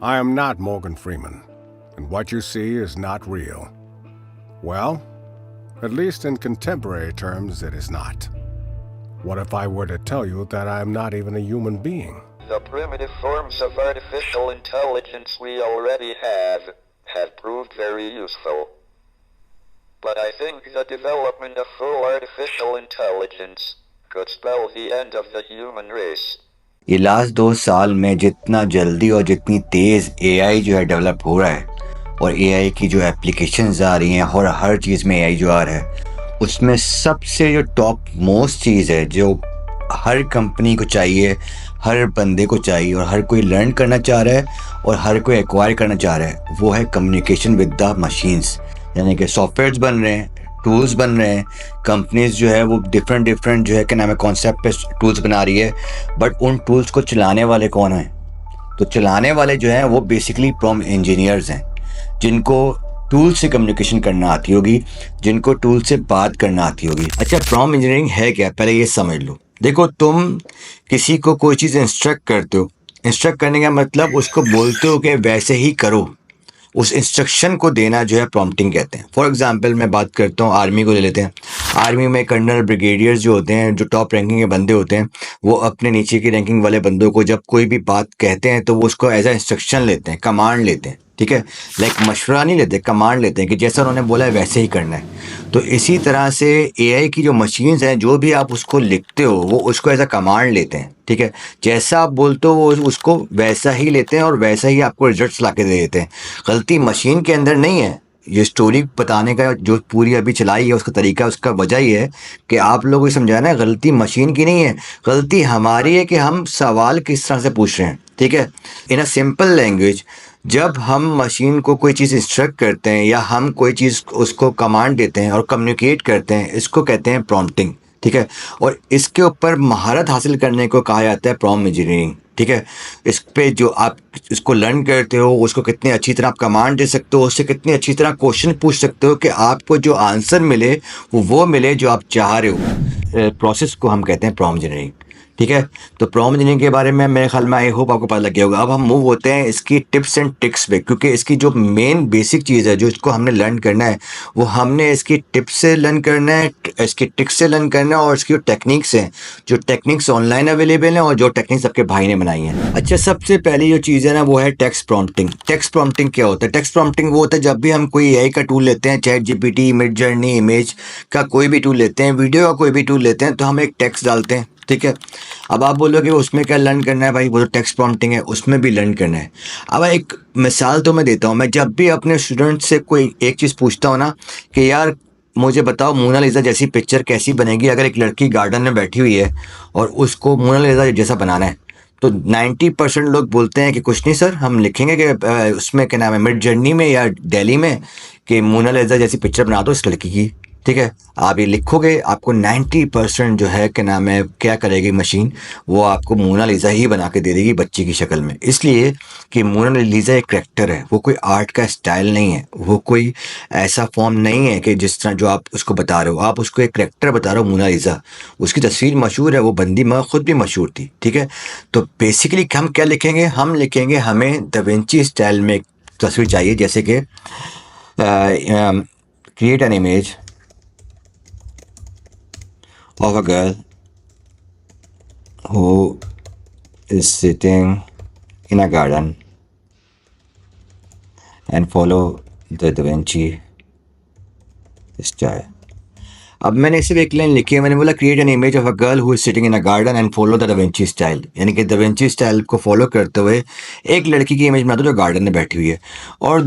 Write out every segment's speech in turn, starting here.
I am not Morgan Freeman, and what you see is not real. Well, at least in contemporary terms, it is not. What if I were to tell you that I am not even a human being? The primitive forms of artificial intelligence we already have proved very useful. But I think the development of full artificial intelligence could spell the end of the human race. ये last 2 साल में जितना जल्दी और जितनी तेज़ AI जो है डेवलप हो रहा है और एआई की जो एप्लीकेशंस आ रही हैं और हर चीज़ में एआई जो आ रहा है, उसमें सबसे जो टॉप मोस्ट चीज़ है जो हर कंपनी को चाहिए, हर बंदे को चाहिए और हर कोई लर्न करना चाह रहा है और हर कोई एक्वायर करना चाह रहा है, वो है कम्युनिकेशन विद द मशीन्स। यानी कि सॉफ्टवेयर्स बन रहे हैं, टूल्स बन रहे हैं, कंपनीज जो है वो डिफरेंट जो है क्या नाम है कॉन्सेप्ट पे टूल्स बना रही है, बट उन टूल्स को चलाने वाले कौन हैं? तो चलाने वाले जो हैं वो बेसिकली प्रॉम्प्ट इंजीनियर्स हैं, जिनको टूल से कम्युनिकेशन करना आती होगी, जिनको टूल से बात करना आती होगी। अच्छा, प्रॉम्प्ट इंजीनियरिंग है क्या, पहले ये समझ लो। देखो, तुम किसी को कोई चीज़ इंस्ट्रक्ट करते हो, इंस्ट्रक्ट करने का मतलब उसको बोलते हो कि वैसे ही करो, उस इंस्ट्रक्शन को देना जो है प्रॉम्प्टिंग कहते हैं। फॉर एग्जांपल मैं बात करता हूँ, आर्मी को ले लेते हैं। आर्मी में कर्नल, ब्रिगेडियर्स जो होते हैं, जो टॉप रैंकिंग के बंदे होते हैं, वो अपने नीचे की रैंकिंग वाले बंदों को जब कोई भी बात कहते हैं तो वो उसको एज अ इंस्ट्रक्शन लेते हैं, कमांड लेते हैं। ठीक है, लाइक मशवरा नहीं लेते, कमांड लेते हैं कि जैसा उन्होंने बोला है वैसे ही करना है। तो इसी तरह से एआई की जो मशीन्स हैं, जो भी आप उसको लिखते हो वो उसको एज अ कमांड लेते हैं। ठीक है, जैसा आप बोलते हो वो उसको वैसा ही लेते हैं और वैसा ही आपको रिजल्ट्स ला के दे देते हैं। गलती मशीन के अंदर नहीं है। ये स्टोरी बताने का जो पूरी अभी चलाई है उसका तरीका, उसका वजह ये है कि आप लोगों को समझाना है, गलती मशीन की नहीं है, गलती हमारी है कि हम सवाल किस तरह से पूछ रहे हैं। ठीक है, इन अ सिंपल लैंग्वेज, जब हम मशीन को कोई चीज़ इंस्ट्रक्ट करते हैं या हम कोई चीज़ उसको कमांड देते हैं और कम्युनिकेट करते हैं, इसको कहते हैं प्रॉम्प्टिंग। ठीक है, और इसके ऊपर महारत हासिल करने को कहा जाता है प्रॉम्प्ट इंजीनियरिंग। ठीक है, इस पे जो आप इसको लर्न करते हो, उसको कितनी अच्छी तरह आप कमांड दे सकते हो, उससे कितनी अच्छी तरह क्वेश्चन पूछ सकते हो कि आपको जो आंसर मिले वो मिले जो आप चाह रहे हो। प्रोसेस को हम कहते हैं प्रॉम्प्ट इंजीनियरिंग। ठीक है, तो प्रॉम्प्ट इंजीनियरिंग के बारे में मेरे ख्याल में आई होप आपको पता लग गया होगा। अब हम मूव होते हैं इसकी टिप्स एंड ट्रिक्स पे, क्योंकि इसकी जो मेन बेसिक चीज़ है जो इसको हमने लर्न करना है, वो हमने इसकी टिप्स से लर्न करना है, इसकी ट्रिक्स से लर्न करना है और इसकी जो टेक्निक्स हैं, जो टेक्निक्स ऑनलाइन अवेलेबल हैं और जो टेक्निक्स आपके भाई ने बनाई हैं। अच्छा, सबसे पहली जो चीज़ है ना वो है टेक्स्ट प्रॉम्प्टिंग। टेक्स्ट प्रॉम्प्टिंग क्या होता है? टेक्स्ट प्रॉम्प्टिंग वो होता है जब भी हम कोई एआई का टूल लेते हैं, चैट जीपीटी, मिडजर्नी, इमेज का कोई भी टूल लेते हैं, वीडियो का कोई भी टूल लेते हैं, तो हम एक टेक्स्ट डालते हैं। ठीक है, अब आप बोलोगे उसमें क्या लर्न करना है भाई, वो तो टेक्स्ट प्रॉम्प्टिंग है, उसमें भी लर्न करना है। अब एक मिसाल तो मैं देता हूँ, मैं जब भी अपने स्टूडेंट से कोई एक चीज़ पूछता हूँ ना कि यार मुझे बताओ मोनालिसा जैसी पिक्चर कैसी बनेगी अगर एक लड़की गार्डन में बैठी हुई है और उसको मोनालिसा जैसा बनाना है, तो 90% लोग बोलते हैं कि कुछ नहीं सर, हम लिखेंगे कि उसमें क्या नाम है, मिड जर्नी में या दिल्ली में कि मोनालिसा जैसी पिक्चर बना दो इस लड़की की। ठीक है, आप ये लिखोगे, आपको 90% जो है क्या नाम है, क्या करेगी मशीन, वो आपको मोनालिसा ही बना के दे देगी बच्ची की शक्ल में। इसलिए कि मोनालिसा एक करैक्टर है, वो कोई आर्ट का स्टाइल नहीं है, वो कोई ऐसा फॉर्म नहीं है कि जिस तरह जो आप उसको बता रहे हो, आप उसको एक करैक्टर बता रहे हो मोनालिसा। उसकी तस्वीर मशहूर है, वो बंदी मैं खुद भी मशहूर थी। ठीक है, तो बेसिकली हम क्या लिखेंगे, हम लिखेंगे हमें दा विंची स्टाइल में एक तस्वीर चाहिए, जैसे कि create an image of a girl who is sitting in a garden and follow the Da Vinci style. अब मैंने सिर्फ एक लाइन लिखी है, मैंने बोला create an image of a girl who is sitting in a garden and follow the Vinci style, यानी कि दा विंची स्टाइल को फॉलो करते हुए एक लड़की की इमेज बना दो जो गार्डन में बैठी हुई है। और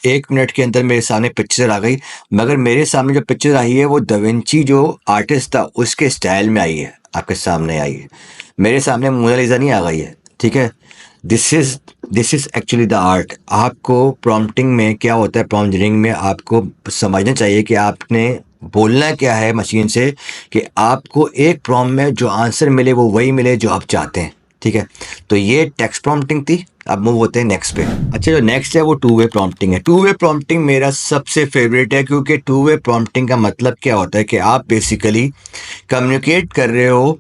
1 मिनट के अंदर मेरे सामने पिक्चर आ गई, मगर मेरे सामने जो पिक्चर आई है वो दा विंची जो आर्टिस्ट था उसके स्टाइल में आई है, आपके सामने आई है, मेरे सामने मोनालिसा नहीं आ गई है। ठीक है, this is actually the art. आपको प्रॉम्प्टिंग में क्या होता है, प्रॉम्प्ट इंजीनियरिंग में आपको समझना चाहिए कि आपने बोलना क्या है मशीन से कि आपको एक प्रॉम्प्ट में जो आंसर मिले वो वही मिले जो आप चाहते हैं। ठीक है, तो ये टेक्स्ट प्रॉम्प्टिंग थी। अब मूव होते हैं नेक्स्ट पे। अच्छा, जो नेक्स्ट है वो टू वे प्रॉम्प्टिंग है। टू वे प्रॉम्प्टिंग मेरा सबसे फेवरेट है, क्योंकि टू वे प्रॉम्प्टिंग का मतलब क्या होता है कि आप बेसिकली कम्युनिकेट कर रहे हो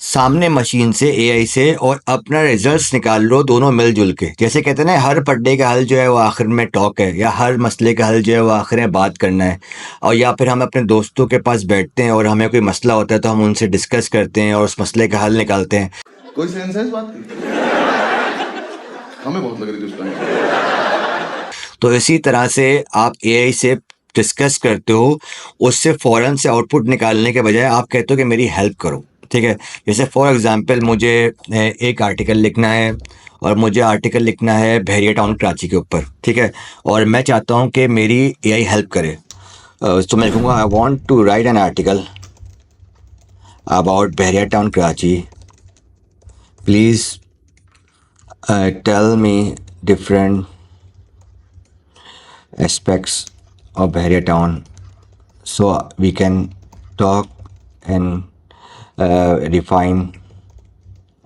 सामने मशीन से एआई से और अपना रिजल्ट्स निकाल लो दोनों मिलजुल के। जैसे कहते हैं ना, हर पड्डे का हल जो है वो आखिर में टॉक है, या हर मसले का हल जो है वो आखिर में बात करना है। और या फिर हम अपने दोस्तों के पास बैठते हैं और हमें कोई मसला होता है तो हम उनसे डिस्कस करते हैं और उस मसले का हल निकालते हैं। कोई सेंस है इस बात की? हमें बहुत लग रही थी उस टाइम। तो इसी तरह से आप एआई से डिस्कस करते हो, उससे फ़ौरन से आउटपुट निकालने के बजाय आप कहते हो कि मेरी हेल्प करो, ठीक है। जैसे फॉर एग्जांपल मुझे एक आर्टिकल लिखना है, और मुझे आर्टिकल लिखना है बहरिया टाउन कराची के ऊपर, ठीक है। और मैं चाहता हूँ कि मेरी एआई हेल्प करे। तो मैं लिखूँगा I want to write an article about Bahria Town Karachi, please tell me different aspects of Bahria town so we can talk and refine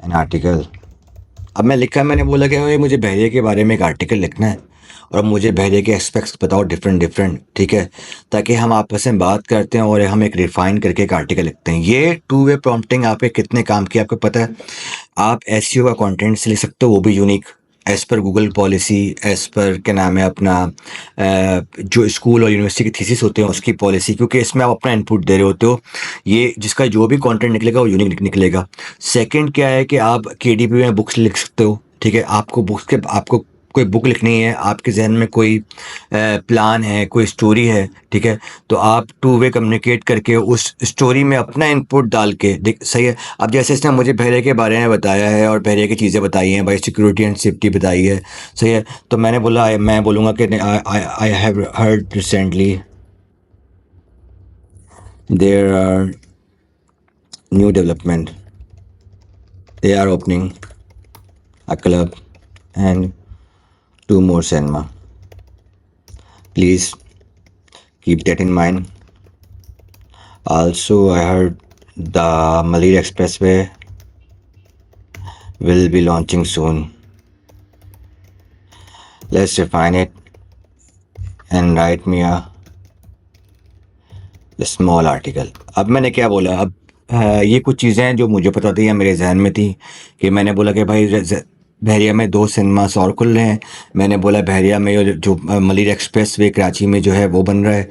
an article। अब मैं लिखा, मैंने बोला कि भाई मुझे बहरिया के बारे में एक आर्टिकल लिखना है और मुझे बहरिया के एस्पेक्ट्स बताओ डिफरेंट, ठीक है, ताकि हम आपस में बात करते हैं और हम एक रिफाइन करके एक आर्टिकल लिखते हैं। ये टू वे प्रॉम्प्टिंग आप पे कितने काम की आपको पता है। आप एसईओ का कंटेंट से लिख सकते हो, वो भी unique, as per Google policy, as per क्या नाम है अपना जो स्कूल और यूनिवर्सिटी की थीसिस होते हैं उसकी पॉलिसी, क्योंकि इसमें आप अपना इनपुट दे रहे होते हो। ये जिसका जो भी कंटेंट निकलेगा वो यूनिक निकलेगा। सेकंड क्या है कि आप केडीपी में बुक्स लिख सकते हो, ठीक है। आपको कोई बुक लिखनी है, आपके जहन में कोई प्लान है, कोई स्टोरी है, ठीक है, तो आप टू वे कम्युनिकेट करके उस स्टोरी में अपना इनपुट डाल के सही है। अब जैसे इसने मुझे बहरिया के बारे में बताया है और बहरिया की चीज़ें बताई हैं, भाई सिक्योरिटी एंड सेफ्टी बताई है, सही है। तो मैंने बोला, मैं बोलूँगा कि I have heard recently there are new development, they are opening a club and 2 more cinema. Please keep that in mind. Also, I heard the Malir Expressway will be launching soon. Let's refine it and write me a small article. अब मैंने क्या बोला, अब ये कुछ चीज़ें हैं जो मुझे पता थी या मेरे जहन में थी, कि मैंने बोला कि भाई बहरिया में 2 सिनेमास और खुल रहे हैं। मैंने बोला बहरिया में जो मलिर एक्सप्रेस वे कराची में जो है वो बन रहा है,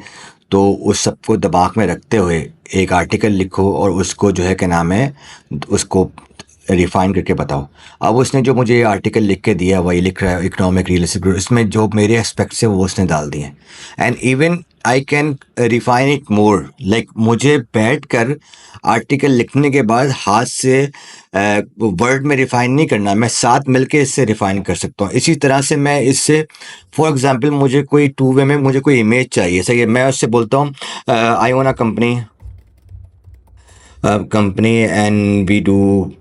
तो उस सबको दिमाग में रखते हुए एक आर्टिकल लिखो और उसको जो है क्या नाम है उसको रिफाइन करके बताओ। अब उसने जो मुझे आर्टिकल लिख के दिया वही लिख रहा है, इकोनॉमिक रियलिस्टिक ग्रोथ, इसमें जो मेरे एस्पेक्ट्स है वो उसने डाल दिए। And even I can refine it more, like मुझे बैठ कर आर्टिकल लिखने के बाद हाथ से वर्ड में रिफाइन नहीं करना, मैं साथ मिलके इससे रिफाइन कर सकता हूँ। इसी तरह से मैं इससे फॉर एग्जांपल मुझे कोई टू वे में मुझे कोई इमेज चाहिए, सही है, मैं उससे बोलता हूँ I own a company and we do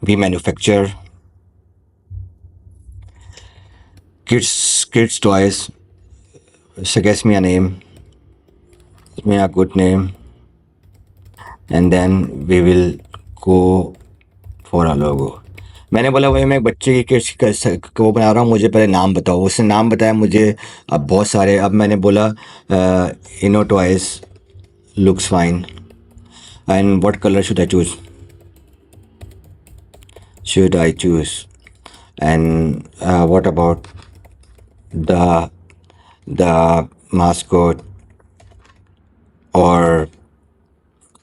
we manufacture kids toys, suggest me a name, give me a good name, and then we will go for a logo। मैंने बोला भाई मैं एक बच्चे की किड्स को बना रहा हूँ, मुझे पहले नाम बताओ। उसने नाम बताया मुझे, अब बहुत सारे। अब मैंने बोला इनो toys looks fine, and what color should I choose? And what about the mascot or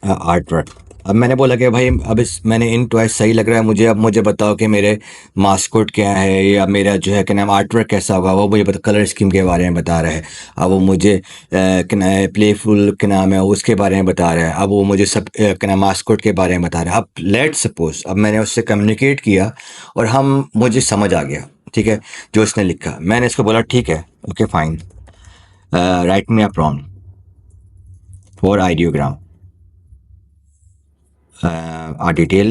artwork? अब मैंने बोला कि भाई अब मैंने इन टॉयज सही लग रहा है मुझे, अब मुझे बताओ कि मेरे मास्कोट क्या है, या मेरा जो है क्या नाम आर्टवर्क कैसा होगा। वो मुझे कलर स्कीम के बारे में बता रहा है। अब वो मुझे क्या नाम है प्लेफुल क्या नाम है उसके बारे में बता रहा है। अब वो मुझे सब क्या नाम मास्कोट के बारे में बता रहा है। अब लेट सपोज अब मैंने उससे कम्युनिकेट किया और मुझे समझ आ गया, ठीक है, जो उसने लिखा। मैंने इसको बोला ठीक है, okay fine, right me a prompt for ideogram, a detail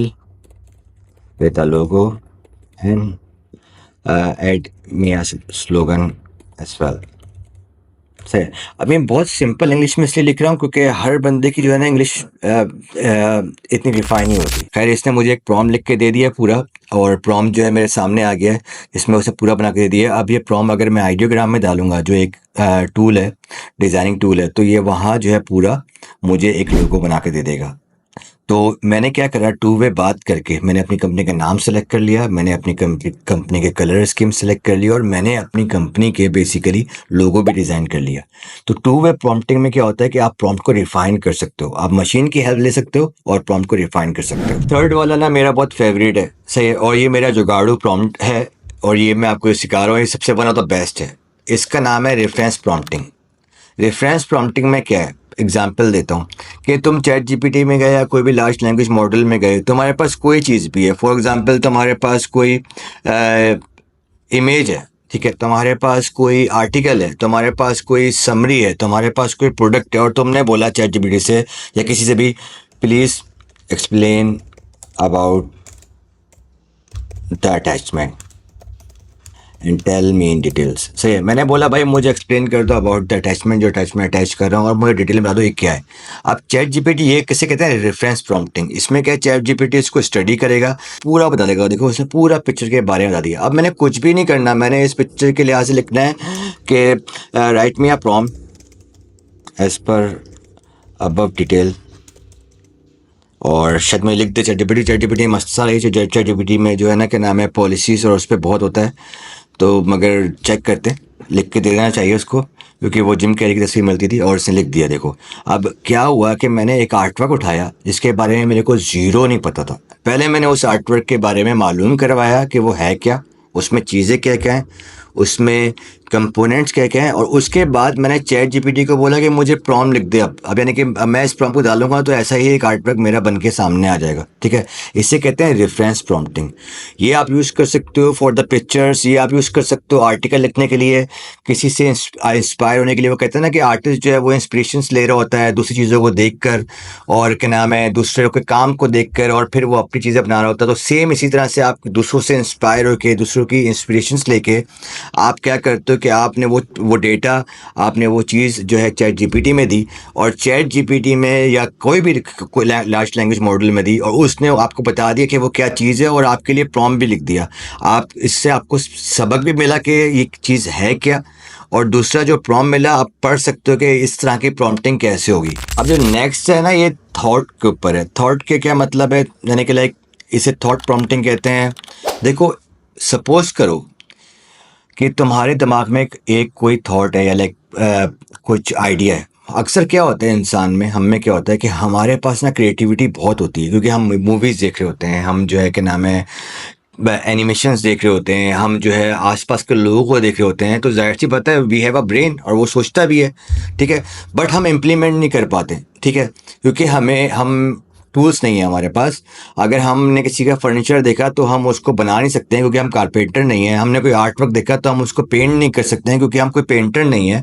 with a logo, and add me a slogan as well। सही। अब मैं बहुत सिंपल इंग्लिश में इसलिए लिख रहा हूँ क्योंकि हर बंदे की जो है ना इंग्लिश इतनी रिफाइन नहीं होती। खैर इसने मुझे एक प्रॉम्प्ट लिख के दे दिया पूरा, और प्रॉम्प्ट जो है मेरे सामने आ गया है, इसमें उसे पूरा बना के दे दिया। अब ये प्रॉम्प्ट अगर मैं आइडियोग्राम में डालूंगा, जो एक टूल है, डिज़ाइनिंग टूल है, तो ये वहाँ जो है पूरा मुझे एक लोगो बना के दे देगा। तो मैंने क्या करा, टू वे बात करके मैंने अपनी कंपनी का नाम सेलेक्ट कर लिया, मैंने अपनी कंपनी के कलर स्कीम सेलेक्ट कर लिया, और मैंने अपनी कंपनी के बेसिकली लोगो भी डिज़ाइन कर लिया। तो टू वे प्रॉम्प्टिंग में क्या होता है कि आप प्रॉम्प्ट को रिफाइन कर सकते हो, आप मशीन की हेल्प ले सकते हो और प्रॉम्प्ट को रिफाइन कर सकते हो। थर्ड वाला ना मेरा बहुत फेवरेट है, सही है, और ये मेरा जुगाड़ू प्रॉम्प्ट है, और ये मैं आपको सिखा रहा हूँ, ये सबसे वन ऑफ द बेस्ट है। इसका नाम है रेफरेंस प्रॉम्प्टिंग। रेफरेंस प्रॉम्प्टिंग में क्या है, एग्जाम्पल देता हूँ कि तुम चैट जीपीटी में गए या कोई भी लार्ज लैंग्वेज मॉडल में गए, तुम्हारे पास कोई चीज़ भी है, फॉर एग्जाम्पल तुम्हारे पास कोई इमेज है, ठीक है, तुम्हारे पास कोई आर्टिकल है, तुम्हारे पास कोई समरी है, तुम्हारे पास कोई प्रोडक्ट है, और तुमने बोला चैट जीपीटी से या किसी से भी, please explain about the attachment and tell me in details. सही है, मैंने बोला भाई मुझे एक्सप्लेन कर दो अबाउट द अटैचमेंट, जो अटैचमेंट अटैच कर रहा हूँ, और मुझे डिटेल में बता दो ये क्या है। अब चैट जीपीटी ये किसे कहते हैं, रेफरेंस प्रॉम्प्टिंग। इसमें क्या है, चैट जीपीटी इसको स्टडी करेगा, पूरा बता देगा, देखो उसने पूरा पिक्चर के बारे में बता दिया। अब मैंने कुछ भी नहीं करना, मैंने इस पिक्चर के लिहाज से लिखना है कि write me a prompt as per above detail, और शायद मैं लिख दे चैट जीपीटी मस्त सा है, चैट जीपीटी में जो है ना क्या नाम है, पॉलिसीज़ और उस पर बहुत होता है, तो मगर चेक करते हैं, लिख के दे देना चाहिए उसको, क्योंकि वो जिम कैरी की तस्वीर मिलती थी और उसने लिख दिया। देखो अब क्या हुआ कि मैंने एक आर्टवर्क उठाया जिसके बारे में मेरे को ज़ीरो नहीं पता था। पहले मैंने उस आर्टवर्क के बारे में मालूम करवाया कि वो है क्या, उसमें चीज़ें क्या क्या हैं, उसमें कंपोनेंट्स क्या क्या हैं, और उसके बाद मैंने चैट जीपीटी को बोला कि मुझे प्रॉम्प्ट लिख दे। अब यानी कि अब मैं इस प्रॉम्प्ट को डालूंगा तो ऐसा ही एक आर्टवर्क मेरा बन के सामने आ जाएगा, ठीक है। इसे कहते हैं रेफरेंस प्रॉम्प्टिंग। ये आप यूज़ कर सकते हो फॉर द पिक्चर्स, ये आप यूज़ कर सकते हो आर्टिकल लिखने के लिए, किसी से इंस्पायर होने के लिए। वो कहते हैं ना कि आर्टिस्ट जो है वो इंस्पिरेशंस ले रहा होता है दूसरी चीज़ों को देख कर, और क्या नाम है, दूसरे के काम को देख कर, और फिर वो अपनी चीज़ें बना रहा होता है। तो सेम इसी तरह से आप दूसरों से इंस्पायर होकर, दूसरों की इंस्पिरेशंस लेके आप क्या करते हो कि आपने वो डेटा, आपने वो चीज़ जो है चैट जीपीटी में दी, और चैट जीपीटी में या कोई भी लार्ज लैंग्वेज मॉडल में दी, और उसने आपको बता दिया कि वो क्या चीज़ है, और आपके लिए प्रॉम्प्ट भी लिख दिया। आप इससे आपको सबक भी मिला कि ये चीज़ है क्या, और दूसरा जो प्रॉम्प्ट मिला आप पढ़ सकते हो कि इस तरह की प्रॉम्प्टिंग कैसे होगी। अब जो नेक्स्ट है ना, ये थॉट के ऊपर है। थॉट के क्या मतलब है, यानी कि लाइक इसे थॉट प्रॉम्प्टिंग कहते हैं। देखो सपोज करो कि तुम्हारे दिमाग में एक कोई थॉट है, या लाइक कुछ आइडिया है। अक्सर क्या होता है इंसान में, हम में क्या होता है कि हमारे पास ना क्रिएटिविटी बहुत होती है, क्योंकि हम मूवीज़ देख रहे होते हैं, हम जो है कि नाम है एनिमेशंस देख रहे होते हैं, हम जो है आसपास के लोगों को देख रहे होते हैं, तो जाहिर सी बात है वी हैव अ ब्रेन, और वो सोचता भी है, ठीक है, बट हम इम्प्लीमेंट नहीं कर पाते, ठीक है, क्योंकि हम टूल्स नहीं है हमारे पास। अगर हमने किसी का फर्नीचर देखा तो हम उसको बना नहीं सकते हैं क्योंकि हम कारपेंटर नहीं है। हमने कोई आर्ट वर्क देखा तो हम उसको पेंट नहीं कर सकते हैं क्योंकि हम कोई पेंटर नहीं है।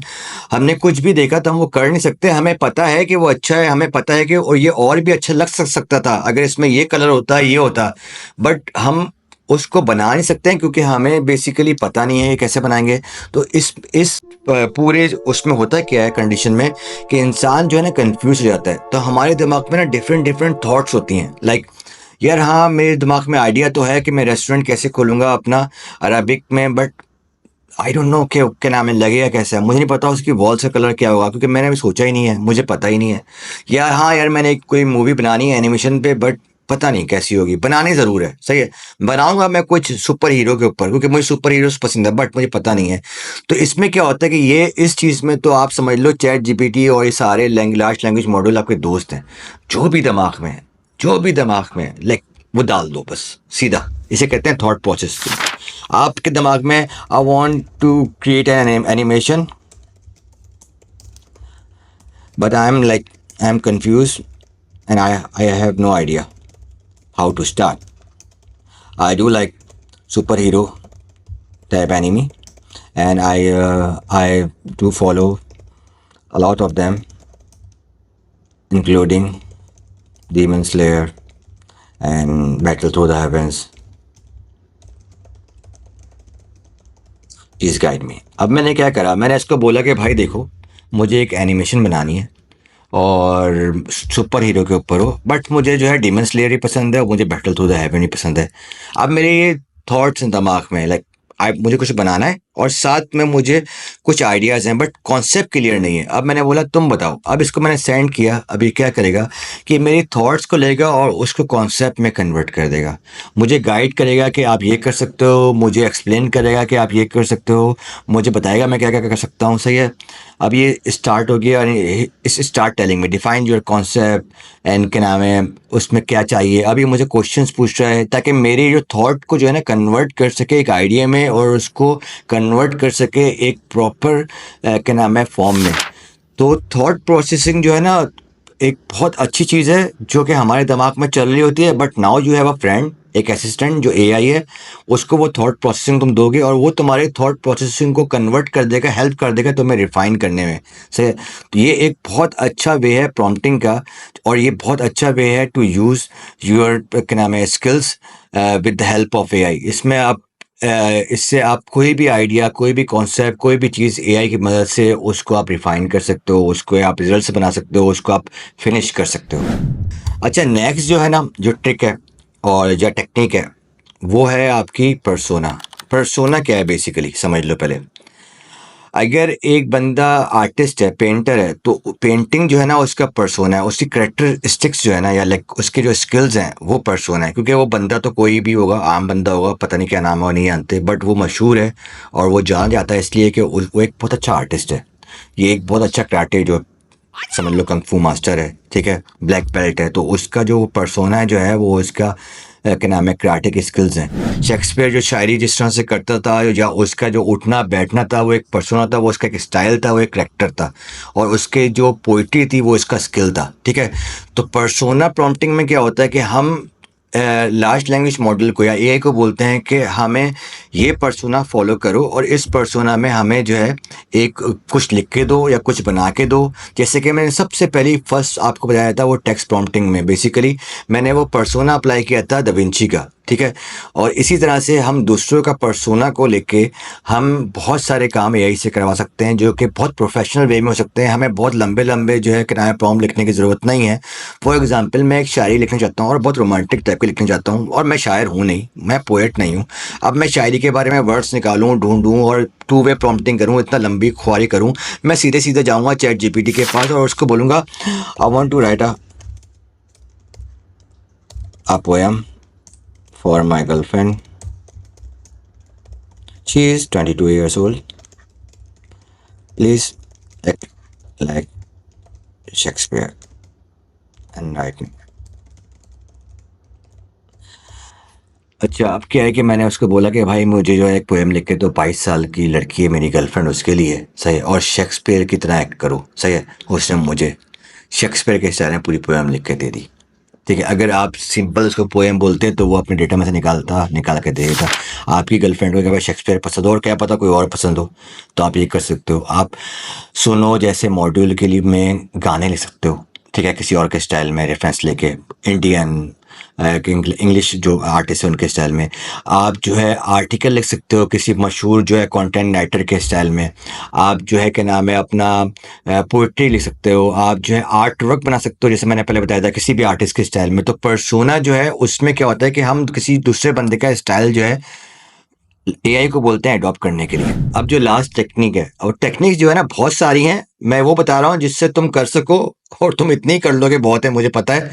हमने कुछ भी देखा तो हम वो कर नहीं सकते। हमें पता है कि वो अच्छा है, हमें पता है कि और ये और भी अच्छा लग सकता था अगर इसमें ये कलर होता, ये होता, बट हम उसको बना नहीं सकते हैं क्योंकि हमें बेसिकली पता नहीं है ये कैसे बनाएंगे। तो इस पूरे उसमें होता क्या है कंडीशन में कि इंसान जो है ना कंफ्यूज हो जाता है। तो हमारे दिमाग में ना डिफरेंट थॉट्स होती हैं, लाइक यार हाँ मेरे दिमाग में आइडिया तो है कि मैं रेस्टोरेंट कैसे खोलूँगा अपना अरबिक में, बट आई डोंट नो कि क्या नाम है, लगेगा कैसा है, मुझे नहीं पता उसकी वॉल्स का कलर क्या होगा क्योंकि मैंने अभी सोचा ही नहीं है, मुझे पता ही नहीं है। या हाँ यार मैंने कोई मूवी बनानी है एनिमेशन पे, बट पता नहीं कैसी होगी, बनानी ज़रूर है, सही है, बनाऊंगा मैं कुछ सुपर हीरो के ऊपर क्योंकि मुझे सुपर हीरोज पसंद है, बट मुझे पता नहीं है। तो इसमें क्या होता है कि ये इस चीज़ में तो आप समझ लो चैट जीपीटी और ये सारे लार्ज लैंग्वेज मॉडल आपके दोस्त हैं। जो भी दिमाग में है, जो भी दिमाग में है, लाइक वो डाल दो बस सीधा। इसे कहते हैं थॉट प्रोसेस। आपके दिमाग में I want to create an animation, but I am confuse and I have no idea how to start. I do like superhero type anime, and I do follow a lot of them, including Demon Slayer and Battle Through the Heavens. Please guide me. अब मैंने क्या करा, मैंने इसको बोला कि भाई देखो मुझे एक एनिमेशन बनानी है और सुपर हीरो के ऊपर हो, बट मुझे जो है डीमन स्लेयर ही पसंद है और मुझे battle through the heaven he पसंद है। अब मेरे ये थॉट्स हैं दिमाग में, लाइक मुझे कुछ बनाना है और साथ में मुझे कुछ आइडियाज़ हैं बट कॉन्सेप्ट क्लियर नहीं है। अब मैंने बोला तुम बताओ। अब इसको मैंने सेंड किया। अब ये क्या करेगा कि मेरी थॉट्स को लेगा और उसको कॉन्सेप्ट में कन्वर्ट कर देगा। मुझे गाइड करेगा कि आप ये कर सकते हो, मुझे एक्सप्लेन करेगा कि आप ये कर सकते हो, मुझे बताएगा मैं क्या क्या कर सकता हूँ। सही है। अब ये स्टार्ट हो गया और इस स्टार्ट टेलिंग में डिफाइन योर कॉन्सेप्ट एंड क्या नाम है, उसमें क्या चाहिए। अब ये मुझे क्वेश्चंस पूछ रहा है ताकि मेरे जो थॉट को जो है ना कन्वर्ट कर सके एक आइडिया में और उसको कन्वर्ट कर सके एक प्रॉपर क्या नाम है फॉर्म में। तो थॉट प्रोसेसिंग जो है ना एक बहुत अच्छी चीज़ है जो कि हमारे दिमाग में चल रही होती है, but now you have a friend, एक असिस्टेंट जो एआई है, उसको वो थॉट प्रोसेसिंग तुम दोगे और वो तुम्हारे थॉट प्रोसेसिंग को कन्वर्ट कर देगा, हेल्प कर देगा तुम्हें रिफाइन करने में। से तो ये एक बहुत अच्छा वे है प्रॉम्प्टिंग का और ये बहुत अच्छा वे है टू यूज़ योर क्या नाम है skills with the help of AI. इसमें आप इससे आप कोई भी आइडिया, कोई भी कॉन्सेप्ट, कोई भी चीज़ एआई की मदद से उसको आप रिफाइन कर सकते हो, उसको आप रिजल्ट्स बना सकते हो, उसको आप फिनिश कर सकते हो। अच्छा, नेक्स्ट जो है ना जो ट्रिक है और जो टेक्निक है वो है आपकी पर्सोना। पर्सोना क्या है बेसिकली समझ लो पहले। अगर एक बंदा आर्टिस्ट है, पेंटर है, तो पेंटिंग जो है ना उसका पर्सोना है, उसकी करेक्टरिस्टिक्स जो है ना या लाइक उसके जो स्किल्स हैं वो पर्सोना है। क्योंकि वो बंदा तो कोई भी होगा, आम बंदा होगा, पता नहीं क्या नाम है वो नहीं जानते, बट वो मशहूर है और वो जाना जाता है इसलिए कि वो एक बहुत अच्छा आर्टिस्ट है। ये एक बहुत अच्छा कराटे जो समझ लो कंग फू मास्टर है, ठीक है, ब्लैक बेल्ट है, तो उसका जो पर्सोना जो है वो उसका क्या नाम है कराटे की स्किल्स हैं। शेक्सपियर जो शायरी जिस तरह से करता था या उसका जो उठना बैठना था वो एक पर्सोना था, वो उसका एक स्टाइल था, वो एक करैक्टर था और उसके जो पोइट्री थी वो इसका स्किल था। ठीक है। तो पर्सोना प्रॉम्प्टिंग में क्या होता है कि हम लार्ज लैंग्वेज मॉडल को या एआई को बोलते हैं कि हमें ये पर्सोना फॉलो करो और इस पर्सोना में हमें जो है एक कुछ लिख के दो या कुछ बना के दो। जैसे कि मैंने सबसे पहली फर्स्ट आपको बताया था वो टेक्स्ट प्रॉम्प्टिंग में बेसिकली मैंने वो पर्सोना अप्लाई किया था दा विंची का। ठीक है। और इसी तरह से हम दूसरों का पर्सोना को लेके हम बहुत सारे काम एआई से करवा सकते हैं जो कि बहुत प्रोफेशनल वे में हो सकते हैं। हमें बहुत लंबे लंबे जो है किराया प्रॉम्प्ट लिखने की ज़रूरत नहीं है। फॉर एग्जांपल मैं एक शायरी लिखना चाहता हूँ और बहुत रोमांटिक टाइप की लिखना चाहता हूँ और मैं शायर हूँ नहीं, मैं पोएट नहीं हूँ। अब मैं शायरी के बारे में वर्ड्स निकालूँ, ढूंढूँ और टू वे प्रॉम्प्टिंग करूँ, इतना लंबी ख्वारी करूँ, मैं सीधे सीधे जाऊँगा चैट जीपीटी के पास और उसको बोलूँगा I want to write a poem for my girlfriend. She is 22 years old. Please act like Shakespeare and write me. अच्छा, अब क्या है कि मैंने उसको बोला कि भाई मुझे जो है एक पोएम लिख के तो 22 साल की लड़की है मेरी गर्लफ्रेंड, उसके लिए सही है, और शेक्सपियर की तरह एक्ट करो। सही है। उसने मुझे शेक्सपियर के स्टाइल में पूरी पोएम लिख के दे दी। ठीक है। अगर आप सिंपल उसको पोएम बोलते तो वो अपने डेटा में से निकाल के देगा। आपकी गर्लफ्रेंड को क्या शेक्सपियर पसंद हो और क्या पता कोई और पसंद हो, तो आप ये कर सकते हो। आप सुनो जैसे मॉड्यूल के लिए में गाने लिख सकते हो। ठीक है। किसी और के स्टाइल में रेफरेंस लेके, इंडियन इंग्लिश जो आर्टिस्ट है उनके स्टाइल में आप जो है आर्टिकल लिख सकते हो। किसी मशहूर जो है कंटेंट राइटर के स्टाइल में आप जो है क्या नाम है अपना पोइट्री लिख सकते हो। आप जो है आर्ट वर्क बना सकते हो जैसे मैंने पहले बताया था किसी भी आर्टिस्ट के स्टाइल में। तो पर्सोना जो है उसमें क्या होता है कि हम किसी दूसरे बंदे का स्टाइल जो है एआई को बोलते हैं अडॉप्ट करने के लिए। अब जो लास्ट टेक्निक है, और टेक्निक जो है ना बहुत सारी हैं, मैं वो बता रहा हूँ जिससे तुम कर सको और तुम इतनी कर लोगे बहुत है, मुझे पता है।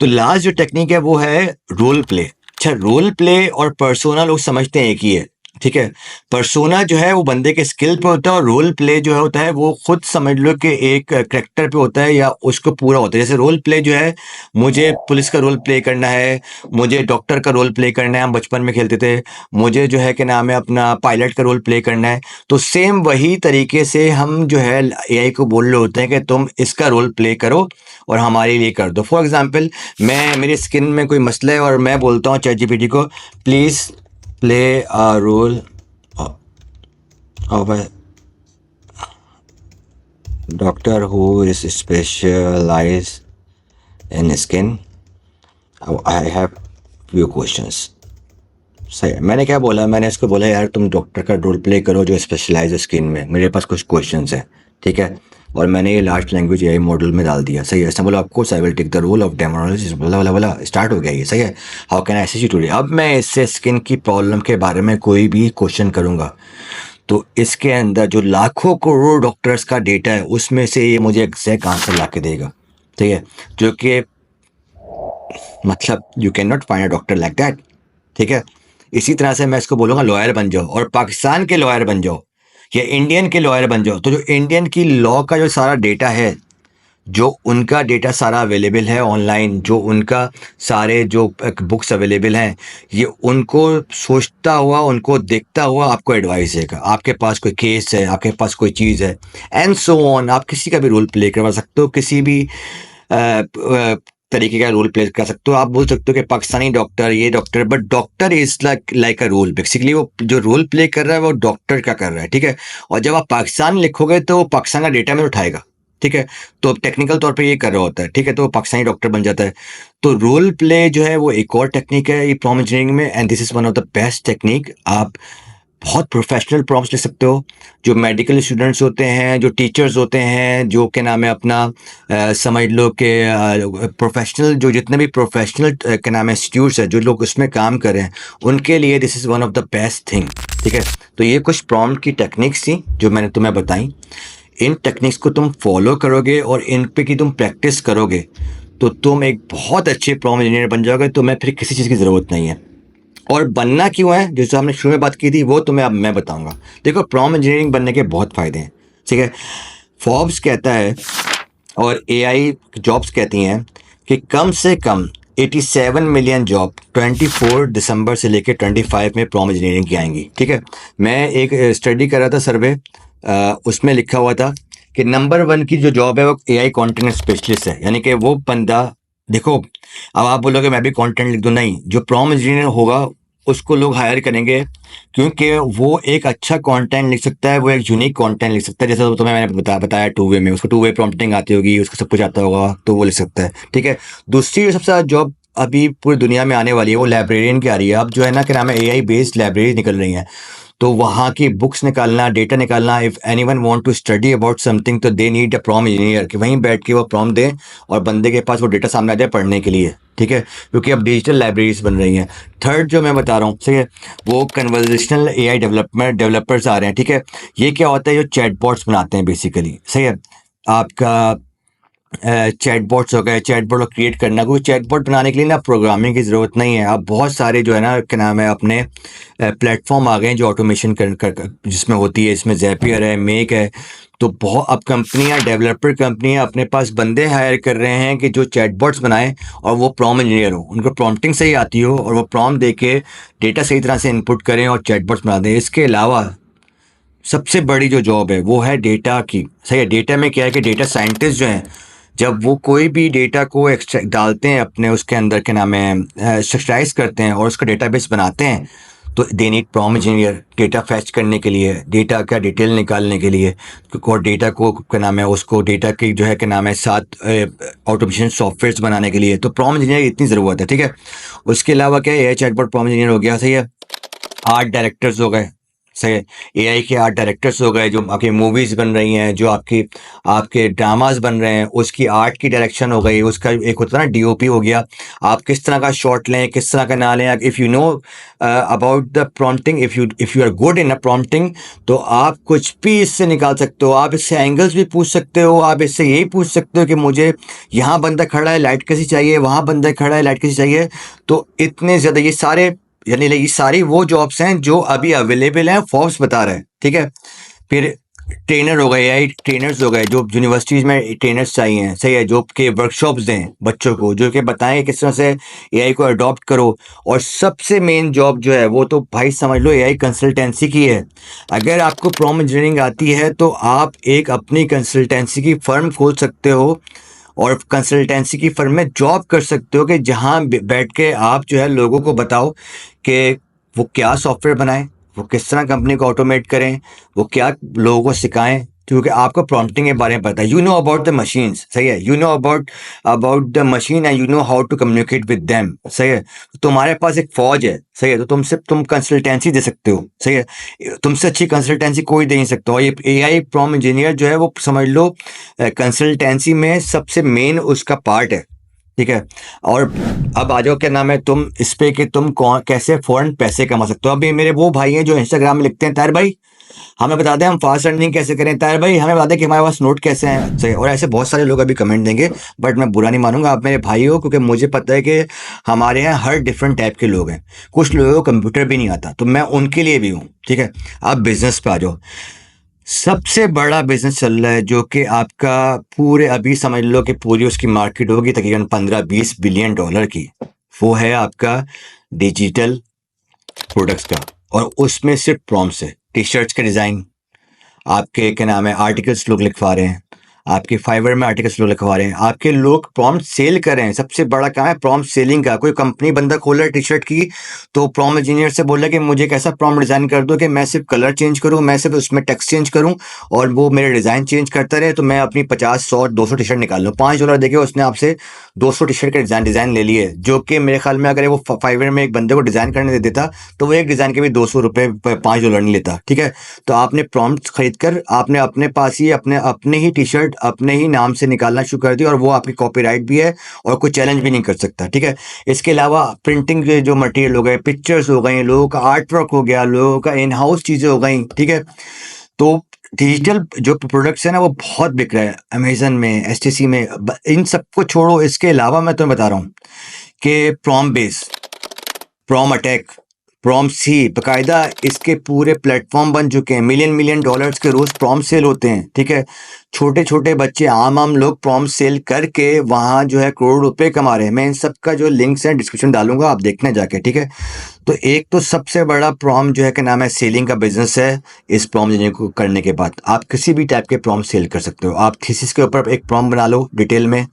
तो लास्ट जो टेक्निक है वो है रोल प्ले। अच्छा, रोल प्ले और पर्सोना लोग समझते हैं एक ही है। ठीक है। पर्सोना जो है वो बंदे के स्किल पे होता है और रोल प्ले जो है होता है वो खुद समझ लो कि एक करेक्टर पे होता है या उसको पूरा होता है। जैसे रोल प्ले जो है मुझे पुलिस का रोल प्ले करना है, मुझे डॉक्टर का रोल प्ले करना है, हम बचपन में खेलते थे, मुझे जो है कि नाम है अपना पायलट का रोल प्ले करना है। तो सेम वही तरीके से हम जो है एआई को बोल रहे होते हैं कि तुम इसका रोल प्ले करो और हमारे लिए कर दो। फॉर एग्जाम्पल मेरी स्किन में कोई मसला है और मैं बोलता हूँ चैट जीपीटी को please play a role of a doctor who is specialized in skin. I have few questions. सही है। मैंने क्या बोला, मैंने इसको बोला यार तुम डॉक्टर का रोल प्ले करो जो स्पेशलाइज स्किन में, मेरे पास कुछ क्वेश्चंस हैं। ठीक है, और मैंने ये लार्ज लैंग्वेज एआई मॉडल में डाल दिया, सही है। इसने बोला of course I will take the role of demonologist, बोला बोला बोला, स्टार्ट हो गया ये, सही है। How can I assist you today. अब मैं इससे स्किन की प्रॉब्लम के बारे में कोई भी क्वेश्चन करूंगा तो इसके अंदर जो लाखों करोड़ डॉक्टर्स का डेटा है उसमें से ये मुझे एग्जैक्ट आंसर ला के देगा, ठीक है, जो कि मतलब you can not find a doctor like that, ठीक है। इसी तरह से मैं इसको बोलूँगा लॉयर बन जाओ और पाकिस्तान के लॉयर बन जाओ या इंडियन के लॉयर बन जाओ, तो जो इंडियन की लॉ का जो सारा डेटा है, जो उनका डेटा सारा अवेलेबल है ऑनलाइन, जो उनका सारे जो बुक्स अवेलेबल हैं, ये उनको सोचता हुआ, उनको देखता हुआ आपको एडवाइस देगा। आपके पास कोई केस है, आपके पास कोई चीज़ है एंड सो ऑन, आप किसी का भी रोल प्ले करवा सकते हो, किसी भी तरीके का रोल प्ले कर सकते हो। आप बोल सकते हो कि पाकिस्तानी डॉक्टर, ये doctor, but doctor is like a role, basically वो जो रोल प्ले कर रहा है वो डॉक्टर का कर रहा है, ठीक है। और जब आप पाकिस्तान लिखोगे तो वो पाकिस्तान का डेटा में उठाएगा, ठीक है, तो टेक्निकल तौर पे ये कर रहा होता है, ठीक है, तो वो पाकिस्तानी डॉक्टर बन जाता है। तो रोल प्ले जो है वो एक और टेक्निक है ये प्रॉम्प्ट इंजीनियरिंग में, and this is one of the best technique. आप बहुत प्रोफेशनल प्रॉम्प्ट्स लिख सकते हो। जो मेडिकल स्टूडेंट्स होते हैं, जो टीचर्स होते हैं, जो क्या नाम है अपना समझ लो कि प्रोफेशनल, जो जितने भी प्रोफेशनल क्या नाम है इंस्टीट्यूट्स हैं, जो लोग उसमें काम कर रहे हैं, उनके लिए this is one of the best thing, ठीक है। तो ये कुछ प्रॉम्प्ट की टेक्निक्स थी जो मैंने तुम्हें बताई। इन टेक्निक्स को तुम फॉलो करोगे और इन पे की तुम प्रैक्टिस करोगे तो तुम एक बहुत अच्छे प्रॉम्प्ट इंजीनियर बन जाओगे। तुम्हें फिर किसी चीज़ की ज़रूरत नहीं है। और बनना क्यों है, जैसे हमने शुरू में बात की थी, वो तुम्हें अब मैं बताऊंगा। देखो, प्रॉम्प्ट इंजीनियरिंग बनने के बहुत फ़ायदे हैं, ठीक है। फोर्ब्स कहता है और एआई जॉब्स कहती हैं कि कम से कम 87 मिलियन जॉब 24 दिसंबर से लेकर 25 में प्रॉम्प्ट इंजीनियरिंग की आएंगी, ठीक है। मैं एक स्टडी कर रहा था, सर्वे, उसमें लिखा हुआ था कि नंबर 1 की जो जॉब है वो एआई कंटेंट स्पेशलिस्ट है, यानी कि वो बंदा, देखो अब आप बोलोगे मैं भी कंटेंट लिख दूं, नहीं, जो प्रॉम्प्ट इंजीनियर होगा उसको लोग हायर करेंगे क्योंकि वो एक अच्छा कंटेंट लिख सकता है, वो एक यूनिक कंटेंट लिख सकता है। जैसे तुम्हें मैंने बताया 2 वे में, उसको 2 वे प्रॉम्प्टिंग आती होगी, उसको सब कुछ आता होगा, तो वो लिख सकता है, ठीक है। दूसरी जो सबसे ज़्यादा जॉब अभी पूरी दुनिया में आने वाली है वो लाइब्रेरियन की आ रही है। अब जो है ना, क्या नाम है, एआई बेस्ड लाइब्रेरी निकल रही हैं, तो वहाँ की बुक्स निकालना, डेटा निकालना, if anyone want to study about something तो they need a prompt engineer, कि वहीं बैठ के वो प्रॉम्प्ट दें और बंदे के पास वो डेटा सामने आ जाए पढ़ने के लिए, ठीक है, क्योंकि अब डिजिटल लाइब्रेरीज बन रही हैं। थर्ड जो मैं बता रहा हूँ, ठीक है, वो कन्वर्जेशनल एआई डेवलपर्स आ रहे हैं, ठीक है। ये क्या होता है, जो चैटबॉट्स बनाते हैं बेसिकली, सही है। आपका चैटबॉट्स हो गए, चैटबॉट क्रिएट करना, कोई चैटबॉट बनाने के लिए ना प्रोग्रामिंग की ज़रूरत नहीं है। अब बहुत सारे जो है ना, क्या नाम है, अपने प्लेटफॉर्म आ गए हैं जो ऑटोमेशन कर जिसमें होती है, इसमें ज़ैपियर है, मेक है। तो बहुत अब कंपनियां, डेवलपर कंपनियां अपने पास बंदे हायर कर रहे हैं कि जो चैटबॉट्स बनाएं और वो प्रॉम्प्ट इंजीनियर हो, उनको प्रॉम्प्टिंग सही आती हो और वो प्रॉम्प्ट दे के डेटा सही तरह से इनपुट करें और चैटबॉट्स बना दें। इसके अलावा सबसे बड़ी जो जॉब है वो है डेटा की, सही है। डेटा में क्या है कि डेटा साइंटिस्ट जो हैं, जब वो कोई भी डेटा को एक्सट्रैक्ट डालते हैं अपने उसके अंदर, के नाम है, स्ट्रक्चराइज करते हैं और उसका डेटाबेस बनाते हैं, तो they need prompt engineer data fetch करने के लिए, डेटा का डिटेल निकालने के लिए, और डेटा को, क्या नाम है, उसको डेटा की जो है, क्या नाम है, साथ ऑटोमेशन सॉफ्टवेयर्स बनाने के लिए, तो प्रॉम्प्ट इंजीनियर इतनी ज़रूरत है, ठीक है। उसके अलावा क्या है, एआई चैटबॉट प्रॉम्प्ट इंजीनियर हो गया, सही है। आर्ट डायरेक्टर्स हो गए, सही है, एआई के आर्ट डायरेक्टर्स हो गए, जो आपकी मूवीज़ बन रही हैं, जो आपकी आपके ड्रामास बन रहे हैं, उसकी आर्ट की डायरेक्शन हो गई, उसका एक होता है ना डीओपी हो गया। आप किस तरह का शॉट लें, किस तरह का ना लें, if you know about the prompting, if you are good in a prompting, तो आप कुछ भी इससे निकाल सकते हो। आप इससे एंगल्स भी पूछ सकते हो, आप इससे यही पूछ सकते हो कि मुझे यहाँ बंदा खड़ा है, लाइट कैसी चाहिए, वहाँ बंदा खड़ा है, लाइट कैसी चाहिए। तो इतने ज़्यादा ये सारे, यानी ये सारी वो जॉब्स हैं जो अभी अवेलेबल हैं, फोर्ब्स बता रहा है, ठीक है। फिर ट्रेनर हो गए, एआई ट्रेनर्स हो गए, जो यूनिवर्सिटीज़ में ट्रेनर्स चाहिए, सही है, जो कि वर्कशॉप्स दें बच्चों को, जो कि बताएं किस तरह से एआई को अडॉप्ट करो। और सबसे मेन जॉब जो है वो तो भाई समझ लो एआई कंसल्टेंसी की है। अगर आपको प्रॉम्प्ट इंजीनियरिंग आती है तो आप एक अपनी कंसल्टेंसी की फर्म खोल सकते हो और कंसल्टेंसी की फर्म में जॉब कर सकते हो, कि जहाँ बैठ के आप जो है लोगों को बताओ कि वो क्या सॉफ्टवेयर बनाएं, वो किस तरह कंपनी को ऑटोमेट करें, वो क्या लोगों को सिखाएं, क्योंकि आपको प्रॉम्प्टिंग के बारे में पता है, you know about the machines, सही है, you know about the machine and you know how to communicate with them, सही है। तुम्हारे पास एक फौज है, सही है, तो तुम कंसल्टेंसी दे सकते हो, सही है, तुमसे अच्छी कंसल्टेंसी कोई दे नहीं सकता। और ये एआई प्रॉम्प्ट इंजीनियर जो है वो समझ लो कंसल्टेंसी में सबसे मेन उसका पार्ट है, ठीक है। और अब आ जाओ, क्या नाम है, तुम इस पे कि तुम कौन कैसे फौरन पैसे कमा सकते हो। अभी मेरे वो भाई हैं जो इंस्टाग्राम में लिखते हैं, तार भाई हमें बता दें हम फास्ट अर्निंग कैसे करें, तार भाई हमें बता दें कि हमारे पास नोट कैसे हैं, सही। और ऐसे बहुत सारे लोग अभी कमेंट देंगे, बट मैं बुरा नहीं मानूंगा, आप मेरे भाई हो, क्योंकि मुझे पता है कि हमारे यहाँ हर डिफरेंट टाइप के लोग हैं। कुछ लोगों को कंप्यूटर भी नहीं आता, तो मैं उनके लिए भी हूँ, ठीक है। आप बिजनेस पे आ जाओ। सबसे बड़ा बिजनेस चल रहा है जो कि आपका पूरे, अभी समझ लो कि पूरी उसकी मार्केट होगी तकरीबन 15-20 बिलियन डॉलर की, वो है आपका डिजिटल प्रोडक्ट्स का। और उसमें सिर्फ प्रॉम्प्ट्स है, टी शर्ट्स का डिज़ाइन, आपके क्या नाम है आर्टिकल्स लोग लिखवा रहे हैं, आपके फाइवर में आर्टिकल्स लोग लिखवा रहे हैं, आपके लोग प्रॉम्प्ट सेल कर रहे हैं। सबसे बड़ा काम है प्रॉम्प्ट सेलिंग का। कोई कंपनी बंदा खोल रहा है टी शर्ट की, तो प्रॉम्प्ट इंजीनियर से बोल रहा है कि मुझे कैसा प्रॉम्प्ट डिज़ाइन कर दो कि मैं सिर्फ कलर चेंज करूं, मैं सिर्फ उसमें टेक्स्ट चेंज करूं और वो मेरे डिज़ाइन चेंज करता रहे, तो मैं अपनी 50, 100, 200 टी शर्ट निकाल लूँ। $5 देके उसने आपसे 200 टी शर्ट का डिज़ाइन ले लिए, जो कि मेरे ख्याल में अगर वो फाइवर में एक बंदे को डिज़ाइन करने दे देता तो वो एक डिज़ाइन के भी $200 $5 नहीं लेता, ठीक है। तो आपने प्रॉम्प्ट खरीद कर आपने अपने पास ही अपने ही टी शर्ट अपने ही नाम से निकालना शुरू कर दी, और वो आपकी कॉपीराइट भी है और कोई चैलेंज भी नहीं कर सकता, ठीक है। इसके अलावा प्रिंटिंग के जो मटेरियल हो गए, पिक्चर्स हो गए, लोगों का आर्ट वर्क हो गया, लोगों का इन हाउस चीज़ें हो गई, ठीक है। तो डिजिटल जो प्रोडक्ट्स है ना वो बहुत बिक रहा है अमेजन में, एसटीसी में। इन सबको छोड़ो, इसके अलावा मैं तुम्हें बता रहा हूँ कि prompt base, prompt attack, prompt सी, बकायदा इसके पूरे प्लेटफॉर्म बन चुके हैं। मिलियन डॉलर्स के रोज प्रॉम सेल होते हैं, ठीक है। छोटे छोटे बच्चे, आम लोग प्रॉम सेल करके वहाँ जो है करोड़ रुपए कमा रहे हैं। मैं इन सब का जो लिंक्स है डिस्क्रिप्शन डालूंगा, आप देखने जाके, ठीक है। तो एक तो सबसे बड़ा प्रॉम जो है क्या नाम है सेलिंग का बिजनेस है। इस प्रॉम इंजीनियरिंग को करने के बाद आप किसी भी टाइप के प्रॉम सेल कर सकते हो। आप थीसिस के ऊपर एक प्रॉम बना लो डिटेल में,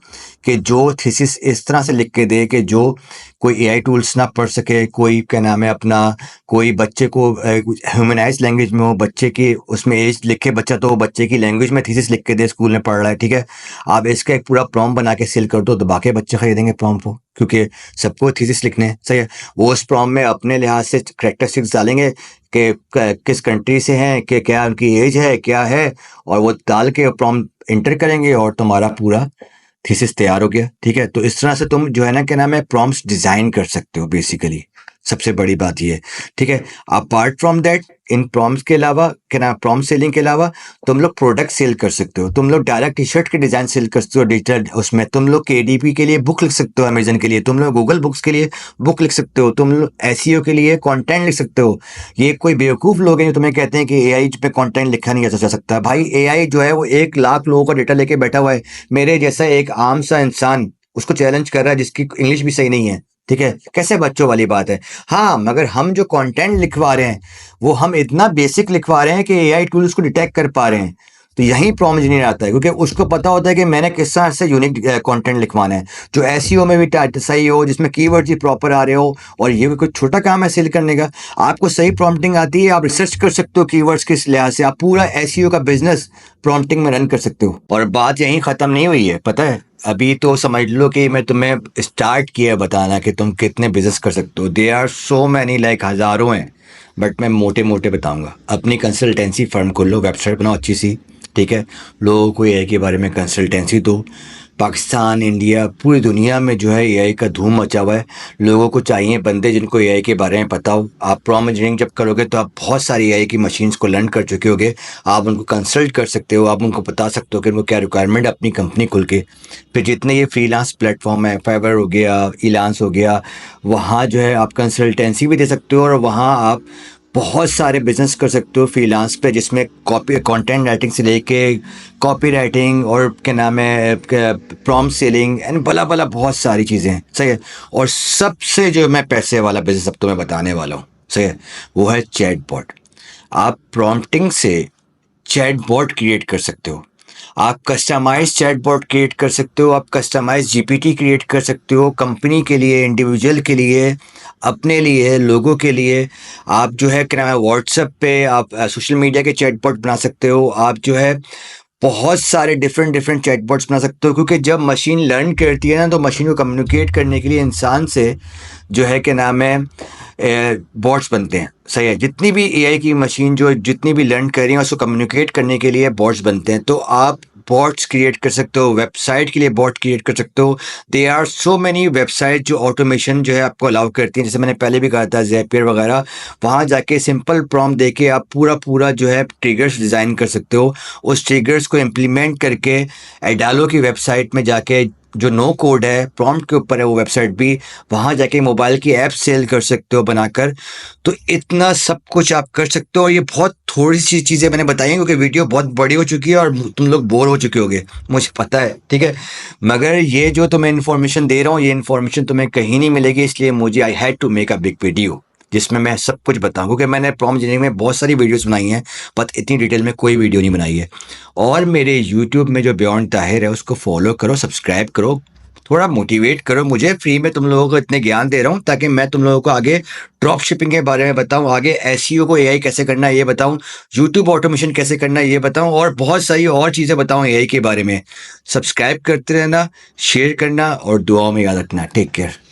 कि जो थीसिस इस तरह से लिख के दे कि जो कोई एआई टूल्स ना पढ़ सके, कोई क्या नाम है अपना, कोई बच्चे को ह्यूमनाइज लैंग्वेज में हो, बच्चे की उसमें एज लिखे बच्चा, तो वो बच्चे की लैंग्वेज में थीसिस लिख के दे, स्कूल में पढ़ रहा है, ठीक है। आप इसका एक पूरा प्रॉम बना के सेल कर दो, तो बाकी बच्चे खरीदेंगे प्रॉम को, क्योंकि सबको थीसिस लिखने हैं, सही है। वो उस प्रॉम में अपने लिहाज से कैरेक्टरिस्टिक्स डालेंगे कि किस कंट्री से हैं, कि क्या उनकी एज है, क्या है, और वो डाल के प्रॉम इंटर करेंगे और तुम्हारा पूरा थीसिस तैयार हो गया, ठीक है। तो इस तरह से तुम जो है ना क्या नाम है प्रॉम्प्ट्स डिजाइन कर सकते हो बेसिकली, सबसे बड़ी बात ये, ठीक है। Apart from that, in prompts के अलावा क्या नाम, प्रॉम्प्ट सेलिंग के अलावा तुम लोग प्रोडक्ट सेल कर सकते हो। तुम लोग डायरेक्ट टी शर्ट के डिजाइन सेल कर सकते हो डिजिटल, उसमें तुम लोग केडीपी के लिए बुक लिख सकते हो, अमेजन के लिए तुम लोग गूगल बुक्स के लिए बुक लिख सकते हो, तुम लोग एसईओ के लिए कंटेंट लिख सकते हो। ये कोई बेवकूफ़ लोग हैं जो तुम्हें कहते हैं कि एआई पे कंटेंट लिखा नहीं जा सकता। भाई एआई जो है वो 1 लाख लोगों का डेटा लेके बैठा हुआ है। मेरे जैसा एक आम सा इंसान उसको चैलेंज कर रहा है जिसकी इंग्लिश भी सही नहीं है, ठीक है। कैसे बच्चों वाली बात है। हाँ, मगर हम जो कंटेंट लिखवा रहे हैं वो हम इतना बेसिक लिखवा रहे हैं कि एआई टूल उसको डिटेक्ट कर पा रहे हैं। तो यही प्रॉम्प्ट इंजीनियर आता है, क्योंकि उसको पता होता है कि मैंने किस तरह से यूनिक कंटेंट लिखवाना है, जो एसईओ में भी सही हो, जिसमें कीवर्ड्स भी प्रॉपर आ रहे हो। और ये भी कोई छोटा काम है सेल करने का। आपको सही प्रॉम्प्टिंग आती है, आप रिसर्च कर सकते हो कीवर्ड्स किस लिहाज से, आप पूरा एसईओ का बिजनेस प्रॉम्प्टिंग में रन कर सकते हो। और बात यहीं ख़त्म नहीं हुई है, पता है। अभी तो समझ लो कि मैं तुम्हें स्टार्ट किया बताना कि तुम कितने बिजनेस कर सकते हो। They are so many, like हज़ारों हैं, बट मैं मोटे मोटे बताऊंगा। अपनी कंसल्टेंसी फर्म खोलो, वेबसाइट बनाओ अच्छी सी, ठीक है। लोगों को एआई के बारे में कंसल्टेंसी दो। पाकिस्तान, इंडिया, पूरी दुनिया में जो है एआई का धूम मचा हुआ है। लोगों को चाहिए बंदे जिनको एआई के बारे में पता हो। आप प्रॉम्प्ट इंजीनियरिंग जब करोगे तो आप बहुत सारी एआई की मशीन्स को लर्न कर चुके होगे। आप उनको कंसल्ट कर सकते हो, आप उनको बता सकते हो कि उनको क्या रिक्वायरमेंट, अपनी कंपनी खुल के। फिर जितने ये फ्रीलांस प्लेटफॉर्म है, फाइवर हो गया, इलांस हो गया, वहाँ जो है आप कंसल्टेंसी भी दे सकते हो, और वहाँ आप बहुत सारे बिजनेस कर सकते हो फ्रीलांस पे, जिसमें कंटेंट राइटिंग से लेके कॉपी राइटिंग और क्या नाम है प्रॉम्प्ट सेलिंग एंड बला बला बहुत सारी चीज़ें हैं, सही है। और सबसे जो मैं पैसे वाला बिजनेस अब तुम्हें बताने वाला हूँ, सही है, वो है चैटबॉट। आप प्रॉम्प्टिंग से चैटबॉट क्रिएट कर सकते हो। आप कस्टमाइज चैटबॉट क्रिएट कर सकते हो, आप कस्टमाइज जीपीटी क्रिएट कर सकते हो कंपनी के लिए, इंडिविजुअल के लिए, अपने लिए, लोगों के लिए। आप जो है क्या नाम है व्हाट्सएप पे आप सोशल मीडिया के चैटबॉट बना सकते हो। आप जो है बहुत सारे डिफरेंट चैटबॉट्स बना सकते हो, क्योंकि जब मशीन लर्न करती है ना तो मशीन को कम्युनिकेट करने के लिए इंसान से जो है क्या नाम है बॉट्स बनते हैं। सही है, जितनी भी एआई की मशीन जो जितनी भी लर्न कर रही है उसको कम्युनिकेट करने के लिए बॉट्स बनते हैं। तो आप बॉट्स क्रिएट कर सकते हो, वेबसाइट के लिए बॉट क्रिएट कर सकते हो। They are so many website जो ऑटोमेशन जो है आपको अलाउ करती हैं, जैसे मैंने पहले भी कहा था ज़ेपियर वगैरह। वहाँ जाके सिंपल प्रॉम्प्ट देके आप पूरा जो है ट्रिगर्स डिज़ाइन कर सकते हो। उस ट्रिगर्स को इम्प्लीमेंट करके एडालो की वेबसाइट में जाके जो नो कोड है, प्रॉम्प्ट के ऊपर है वो वेबसाइट भी, वहाँ जाके मोबाइल की ऐप सेल कर सकते हो बनाकर। तो इतना सब कुछ आप कर सकते हो। और ये बहुत थोड़ी सी चीज़ें मैंने बताई हैं, क्योंकि वीडियो बहुत बड़ी हो चुकी है और तुम लोग बोर हो चुके होगे, मुझे पता है, ठीक है। मगर ये जो तुम्हें इन्फॉर्मेशन दे रहा हूँ, ये इन्फॉर्मेशन तुम्हें कहीं नहीं मिलेगी, इसलिए मुझे I had to make a big video जिसमें मैं सब कुछ बताऊं, क्योंकि मैंने प्रॉम्प्ट इंजीनियरिंग में बहुत सारी वीडियोस बनाई हैं, बट इतनी डिटेल में कोई वीडियो नहीं बनाई है। और मेरे यूट्यूब में जो बियॉन्ड ताहिर है उसको फॉलो करो, सब्सक्राइब करो, थोड़ा मोटिवेट करो मुझे। फ्री में तुम लोगों को इतने ज्ञान दे रहा हूँ ताकि मैं तुम लोगों को आगे ड्रॉप शिपिंग के बारे में बताऊँ, आगे एसईओ को एआई कैसे करना है ये बताऊँ, यूट्यूब ऑटोमेशन कैसे करना है ये बताऊँ, और बहुत सारी और चीज़ें बताऊँ एआई के बारे में। सब्सक्राइब करते रहना, शेयर करना और दुआओं में याद रखना। Take care.